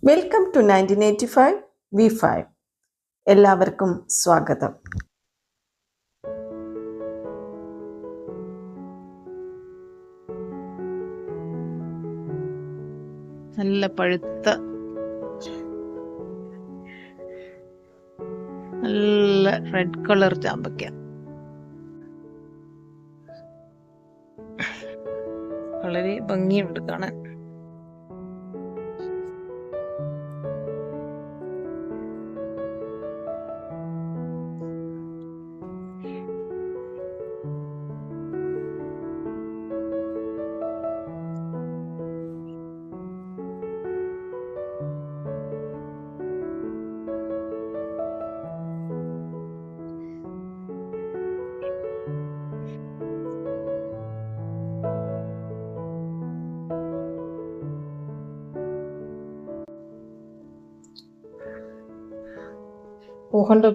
Welcome to 1985 V5. എല്ലാവർക്കും സ്വാഗതം. നല്ല പഴുത്ത നല്ല റെഡ് കളർ ചാമ്പക്ക, വളരെ ഭംഗിയുണ്ട് കാണാൻ.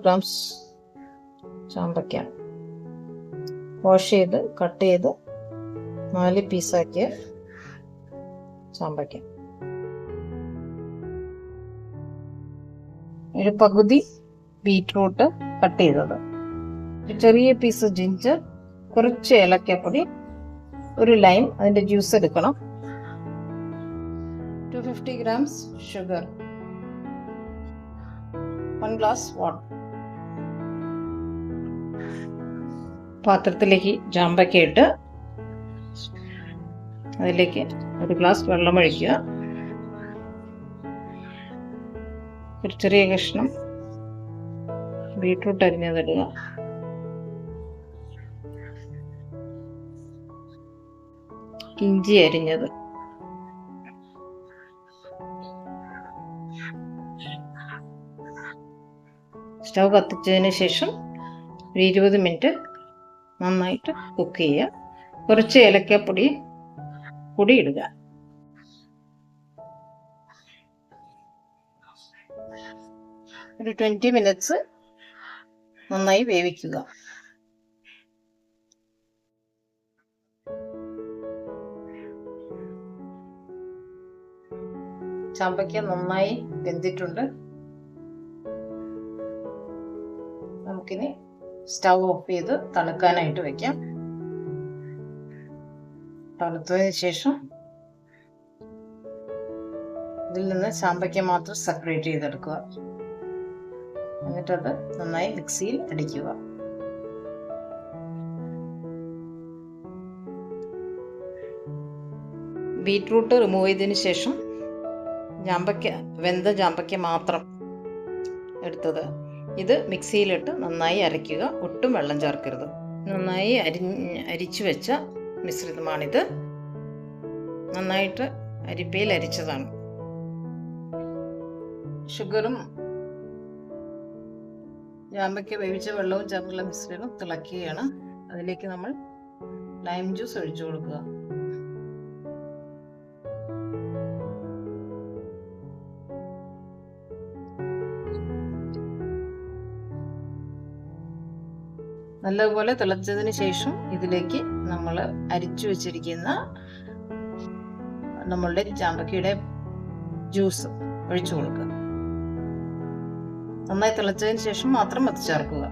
grams ചാമ്പക്ക വാഷ് ചെയ്ത് കട്ട് ചെയ്ത് 4 പീസാക്കിയ ചാമ്പക്ക, ഒരു പകുതി ബീറ്റ്റൂട്ട് കട്ട് ചെയ്തത്, ഒരു ചെറിയ പീസ് ജിഞ്ചർ, കുറച്ച് ഏലക്കപ്പൊടി, ഒരു ലൈം അതിൻ്റെ ജ്യൂസ് എടുക്കണം, 250 grams ഷുഗർ, 1 ഗ്ലാസ് വാട്ടർ. പാത്രത്തിലേക്ക് ചാമ്പക്ക ഇട്ട് അതിലേക്ക് 1 ഗ്ലാസ് വെള്ളം ഒഴിക്കുക. ഒരു ചെറിയ കഷ്ണം ബീറ്റ്റൂട്ട് അരിഞ്ഞതിടുക. ഇഞ്ചി അരിഞ്ഞത്, സ്റ്റൗ കത്തിച്ചതിന് ശേഷം ഒരു 20 മിനിറ്റ് നന്നായിട്ട് കുക്ക് ചെയ്യുക. കുറച്ച് ഏലക്കപ്പൊടി കൂടി ഇടുക. ഒരു 20 മിനിറ്റ്സ് നന്നായി വേവിക്കുക. ചാമ്പക്ക നന്നായി വെന്തിട്ടുണ്ട്. നമുക്കിനി സ്റ്റൗ ഓഫ് ചെയ്ത് തണുക്കാനായിട്ട് വെക്കാം. തണുത്തതിന് ശേഷം ഇതിൽ നിന്ന് ചാമ്പക്ക മാത്രം സെപ്പറേറ്റ് ചെയ്തെടുക്കുക. എന്നിട്ടത് നന്നായി മിക്സിയിൽ അടിക്കുക. ബീറ്റ്റൂട്ട് റിമൂവ് ചെയ്തതിന് ശേഷം വെന്ത ചാമ്പക്ക മാത്രം എടുത്തത് ഇത് മിക്സിയിലിട്ട് നന്നായി അരയ്ക്കുക. ഒട്ടും വെള്ളം ചേർക്കരുത്. നന്നായി അരിച്ചു വെച്ച മിശ്രിതമാണിത്. നന്നായിട്ട് അരിപ്പയിൽ അരിച്ചതാണ്. ഷുഗറും ചാമ്പക്ക വേവിച്ച വെള്ളവും ചേർന്നുള്ള മിശ്രിതം തിളക്കുകയാണ്. അതിലേക്ക് നമ്മൾ ലൈം ജ്യൂസ് ഒഴിച്ചു കൊടുക്കുക. നല്ലപോലെ തിളച്ചതിന് ശേഷം ഇതിലേക്ക് നമ്മൾ അരിച്ചു വെച്ചിരിക്കുന്ന നമ്മളുടെ ചാമ്പക്കയുടെ ജ്യൂസ് ഒഴിച്ചു കൊടുക്കുക. നന്നായി തിളച്ചതിന് ശേഷം മാത്രം അത് ചേർക്കുക.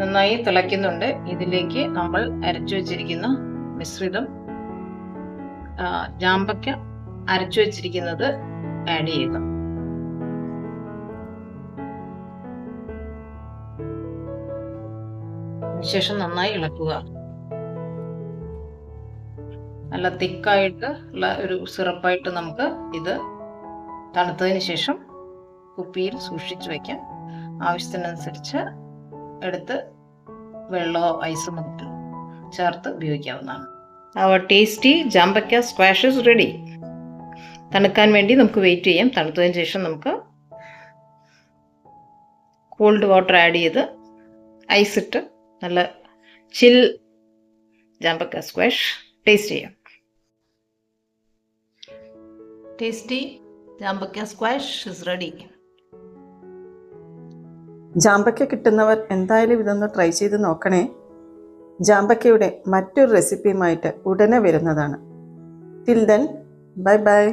നന്നായി തിളയ്ക്കുന്നുണ്ട്. ഇതിലേക്ക് നമ്മൾ അരച്ചു വെച്ചിരിക്കുന്ന മിശ്രിതം, ചാമ്പക്ക അരച്ചു വെച്ചിരിക്കുന്നത് ആഡ് ചെയ്യുക. ശേഷം നന്നായി ഇളക്കുക. നല്ല തിക്കായിട്ട് ഉള്ള ഒരു സിറപ്പായിട്ട് നമുക്ക് ഇത് തണുത്തതിന് ശേഷം കുപ്പിയിൽ സൂക്ഷിച്ചു വയ്ക്കാം. ആവശ്യത്തിനനുസരിച്ച് എടുത്ത് വെള്ളമോ ഐസോ മറ്റോ ചേർത്ത് ഉപയോഗിക്കാവുന്നതാണ്. അവർ ടേസ്റ്റി ചാമ്പക്ക സ്ക്വാഷ് ഈസ് റെഡി. തണുക്കാൻ വേണ്ടി നമുക്ക് വെയിറ്റ് ചെയ്യാം. തണുത്തതിന് ശേഷം നമുക്ക് കോൾഡ് വാട്ടർ ആഡ് ചെയ്ത് ഐസ് ഇട്ട് നല്ല ചിൽ ചാമ്പക്ക സ്ക്വാഷ് ടേസ്റ്റ് ചെയ്യാം. ടേസ്റ്റി ചാമ്പക്ക സ്ക്വാഷ് ഇസ് റെഡി. ചാമ്പക്ക കിട്ടുന്നവർ എന്തായാലും ഇതൊന്ന് ട്രൈ ചെയ്ത് നോക്കണേ. ജാമ്പക്കയുടെ മറ്റൊരു റെസിപ്പിയുമായിട്ട് ഉടനെ വരുന്നതാണ്. Till then, bye bye.